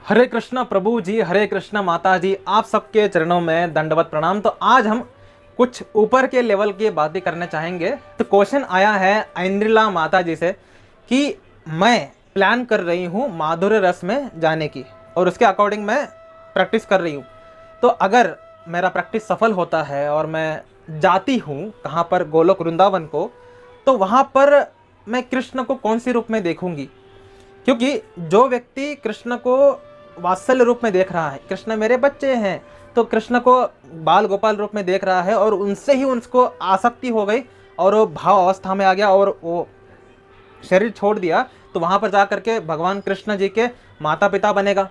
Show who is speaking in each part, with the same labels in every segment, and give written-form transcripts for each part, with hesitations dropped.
Speaker 1: हरे कृष्णा प्रभु जी, हरे कृष्णा माता जी, आप सबके चरणों में दंडवत प्रणाम। तो आज हम कुछ ऊपर के लेवल की बातें करने चाहेंगे। तो क्वेश्चन आया है इंद्रिला माता जी से कि मैं प्लान कर रही हूँ माधुर्य रस में जाने की और उसके अकॉर्डिंग मैं प्रैक्टिस कर रही हूँ। तो अगर मेरा प्रैक्टिस सफल होता है और मैं जाती हूँ कहाँ पर, गोलोक वृंदावन को, तो वहाँ पर मैं कृष्ण को कौन सी रूप में देखूंगी? क्योंकि जो व्यक्ति कृष्ण को वात्सल्य रूप में देख रहा है, कृष्ण मेरे बच्चे हैं, तो कृष्ण को बाल गोपाल रूप में देख रहा है और उनसे ही उसको आसक्ति हो गई और वो भाव अवस्था में आ गया और वो शरीर छोड़ दिया, तो वहाँ पर जा करके भगवान कृष्ण जी के माता पिता बनेगा।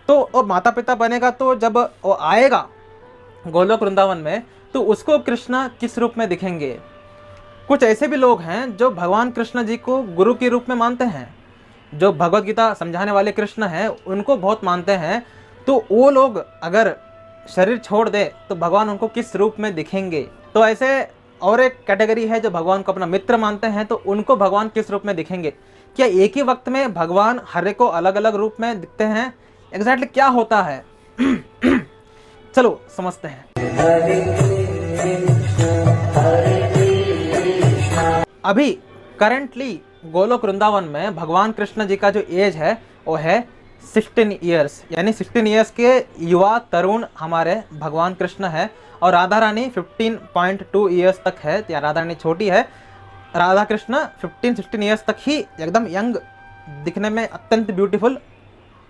Speaker 1: तो वो माता पिता बनेगा तो जब वो आएगा गोलोक वृंदावन में, तो उसको कृष्ण किस रूप में दिखेंगे? कुछ ऐसे भी लोग हैं जो भगवान कृष्ण जी को गुरु के रूप में मानते हैं, जो भगवत गीता समझाने वाले कृष्ण हैं उनको बहुत मानते हैं। तो वो लोग अगर शरीर छोड़ दे तो भगवान उनको किस रूप में दिखेंगे? तो ऐसे और एक कैटेगरी है जो भगवान को अपना मित्र मानते हैं, तो उनको भगवान किस रूप में दिखेंगे? क्या एक ही वक्त में भगवान हर एक को अलग अलग रूप में दिखते हैं? एग्जैक्टली क्या होता है? चलो समझते हैं। अभी करंटली गोलोक वृंदावन में भगवान कृष्ण जी का जो एज है वो है 16 ईयर्स, यानी 16 ईयर्स के युवा तरुण हमारे भगवान कृष्ण है। और राधा रानी 15.2 ईयर्स तक है, या राधा रानी छोटी है। राधा कृष्ण 15-16 ईयर्स तक ही एकदम यंग, दिखने में अत्यंत ब्यूटीफुल,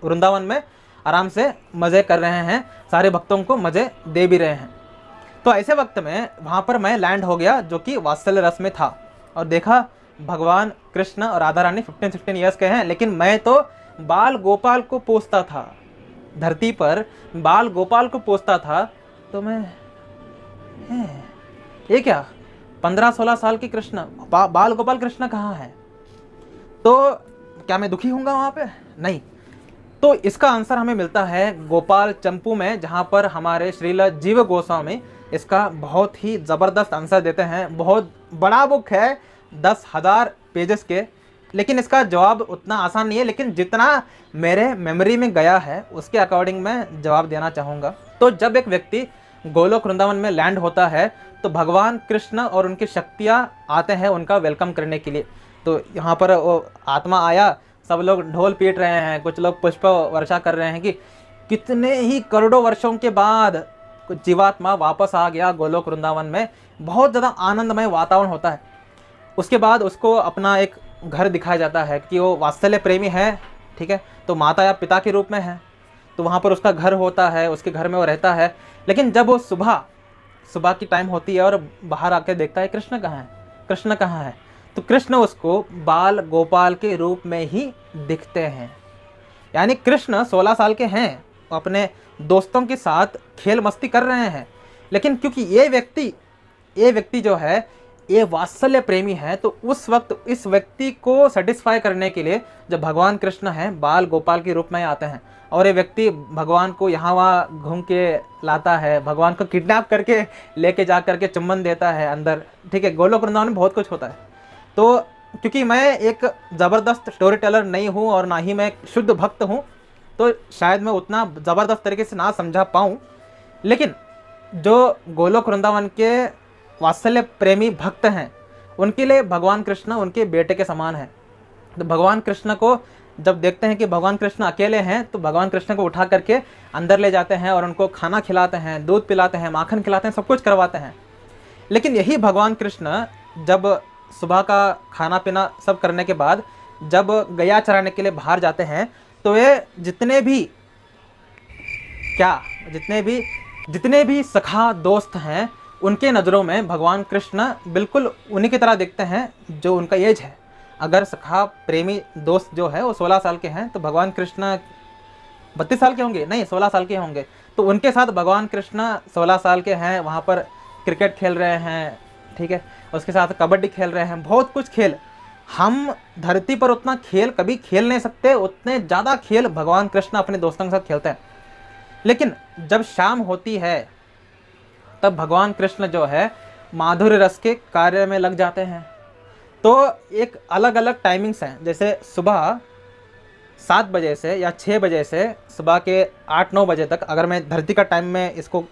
Speaker 1: वृंदावन में आराम से मज़े कर रहे हैं, सारे भक्तों को मज़े दे भी रहे हैं। तो ऐसे वक्त में वहाँ पर मैं लैंड हो गया जो कि वात्सल्य रस में था, और देखा भगवान कृष्ण और राधा रानी 15-16 ईयर्स के हैं, लेकिन मैं तो बाल गोपाल को पोसता था, धरती पर बाल गोपाल को पोसता था। तो मैं ये क्या 15-16 साल की कृष्ण, बाल गोपाल कृष्ण कहाँ है? तो क्या मैं दुखी होऊंगा वहाँ पे? नहीं। तो इसका आंसर हमें मिलता है गोपाल चंपू में, जहाँ पर हमारे श्रील जीव गोस्वामी इसका बहुत ही ज़बरदस्त आंसर देते हैं। बहुत बड़ा बुक है, 10,000 पेजेस के, लेकिन इसका जवाब उतना आसान नहीं है, लेकिन जितना मेरे मेमोरी में गया है उसके अकॉर्डिंग मैं जवाब देना चाहूँगा। तो जब एक व्यक्ति गोलोक वृंदावन में लैंड होता है तो भगवान कृष्ण और उनकी शक्तियाँ आते हैं उनका वेलकम करने के लिए। तो यहाँ पर वो आत्मा आया, सब लोग ढोल पीट रहे हैं, कुछ लोग पुष्प वर्षा कर रहे हैं कि कितने ही करोड़ों वर्षों के बाद कुछ जीवात्मा वापस आ गया गोलोक वृंदावन में। बहुत ज़्यादा आनंदमय वातावरण होता है। उसके बाद उसको अपना एक घर दिखाया जाता है कि वो वात्सल्य प्रेमी है, ठीक है, तो माता या पिता के रूप में है, तो वहाँ पर उसका घर होता है, उसके घर में वो रहता है। लेकिन जब वो सुबह की टाइम होती है और बाहर आकर देखता है कृष्ण कहाँ है, कृष्ण कहाँ है, तो कृष्ण उसको बाल गोपाल के रूप में ही दिखते हैं। यानी कृष्ण 16 साल के हैं, अपने दोस्तों के साथ खेल मस्ती कर रहे हैं, लेकिन क्योंकि ये व्यक्ति जो है ये वात्सल्य प्रेमी है, तो उस वक्त इस व्यक्ति को सेटिस्फाई करने के लिए जब भगवान कृष्ण हैं बाल गोपाल के रूप में आते हैं, और ये व्यक्ति भगवान को यहाँ वहाँ घूम के लाता है, भगवान को किडनैप करके लेके जा करके चुम्बन देता है अंदर, ठीक है। गोलोक वृंदावन में बहुत कुछ होता है। तो क्योंकि मैं एक ज़बरदस्त स्टोरी टेलर नहीं हूँ और ना ही मैं शुद्ध भक्त हूँ, तो शायद मैं उतना ज़बरदस्त तरीके से ना समझा पाऊँ, लेकिन जो गोलोक वृंदावन के वात्सल्य प्रेमी भक्त हैं उनके लिए भगवान कृष्ण उनके बेटे के समान है। तो भगवान कृष्ण को जब देखते हैं कि भगवान कृष्ण अकेले हैं, तो भगवान कृष्ण को उठा करके अंदर ले जाते हैं और उनको खाना खिलाते हैं, दूध पिलाते हैं, माखन खिलाते हैं, सब कुछ करवाते हैं। लेकिन यही भगवान कृष्ण जब सुबह का खाना पीना सब करने के बाद जब गैया चराने के लिए बाहर जाते हैं, तो ये जितने भी सखा दोस्त हैं उनके नज़रों में भगवान कृष्ण बिल्कुल उन्हीं की तरह दिखते हैं जो उनका एज है। अगर सखा प्रेमी दोस्त जो है वो 16 साल के हैं, तो भगवान कृष्ण 32 साल के होंगे, नहीं 16 साल के होंगे। तो उनके साथ भगवान कृष्ण 16 साल के हैं, वहाँ पर क्रिकेट खेल रहे हैं, ठीक है, उसके साथ कबड्डी खेल रहे हैं, बहुत कुछ खेल। हम धरती पर उतना खेल कभी खेल नहीं सकते, उतने ज़्यादा खेल भगवान कृष्ण अपने दोस्तों के साथ खेलते हैं। लेकिन जब शाम होती है तब भगवान कृष्ण जो है माधुर्य रस के कार्य में लग जाते हैं। तो एक अलग अलग टाइमिंग्स हैं, जैसे सुबह 7 बजे से या 6 बजे से सुबह के 8-9 बजे तक, अगर मैं धरती का टाइम में इसको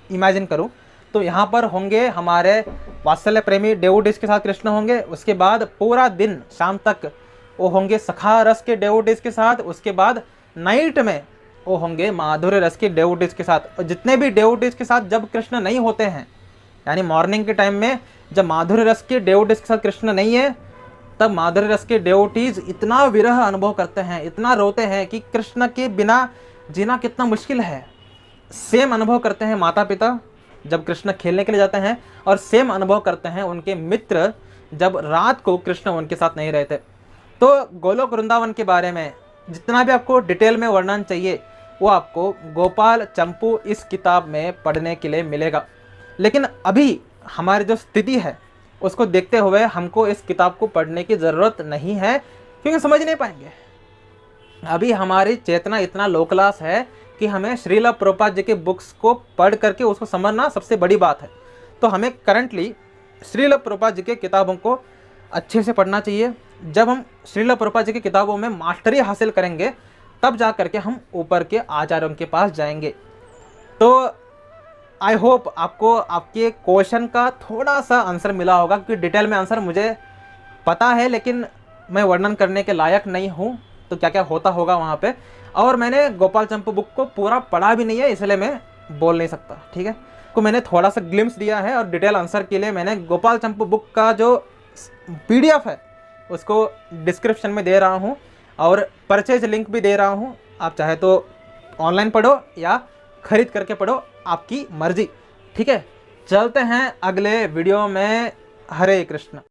Speaker 1: इमेजिन करूं, तो यहाँ पर होंगे हमारे वात्सल्य प्रेमी डेवोटीज के साथ कृष्ण होंगे। उसके बाद पूरा दिन शाम तक वो होंगे सखा रस के डेवोटीज के साथ। उसके बाद नाइट में वो होंगे माधुर्य रस के डेवोटीज के साथ। और जितने भी डेवोटीज के साथ जब कृष्ण नहीं होते हैं, यानी मॉर्निंग के टाइम में जब माधुर्य रस के डेवोटीज के साथ कृष्ण नहीं है, तब माधुर्य रस के डेवोटीज इतना विरह अनुभव करते हैं, इतना रोते हैं कि कृष्ण के बिना जीना कितना मुश्किल है। सेम अनुभव करते हैं माता पिता जब कृष्ण खेलने के लिए जाते हैं, और सेम अनुभव करते हैं उनके मित्र जब रात को कृष्ण उनके साथ नहीं रहते। तो गोलोक वृंदावन के बारे में जितना भी आपको डिटेल में वर्णन चाहिए वो आपको गोपाल चंपू इस किताब में पढ़ने के लिए मिलेगा। लेकिन अभी हमारी जो स्थिति है उसको देखते हुए हमको इस किताब को पढ़ने की ज़रूरत नहीं है, क्योंकि समझ नहीं पाएंगे। अभी हमारी चेतना इतना लो क्लास है कि हमें श्रील प्रभुपाद जी के बुक्स को पढ़ करके उसको समझना सबसे बड़ी बात है। तो हमें करंटली श्रील प्रभुपाद जी के किताबों को अच्छे से पढ़ना चाहिए। जब हम श्रील प्रभुपाद जी की किताबों में मास्टरी हासिल करेंगे तब जा करके हम ऊपर के आचार्यों के पास जाएंगे। तो आई होप आपको आपके क्वेश्चन का थोड़ा सा आंसर मिला होगा, क्योंकि डिटेल में आंसर मुझे पता है लेकिन मैं वर्णन करने के लायक नहीं हूँ, तो क्या क्या होता होगा वहाँ पे। और मैंने गोपाल चंपू बुक को पूरा पढ़ा भी नहीं है, इसलिए मैं बोल नहीं सकता, ठीक है। तो मैंने थोड़ा सा ग्लिम्स दिया है, और डिटेल आंसर के लिए मैंने गोपाल चंपू बुक का जो PDF है उसको डिस्क्रिप्शन में दे रहा हूँ, और परचेज लिंक भी दे रहा हूँ। आप चाहे तो ऑनलाइन पढ़ो या खरीद करके पढ़ो, आपकी मर्जी, ठीक है। चलते हैं अगले वीडियो में। हरे कृष्ण।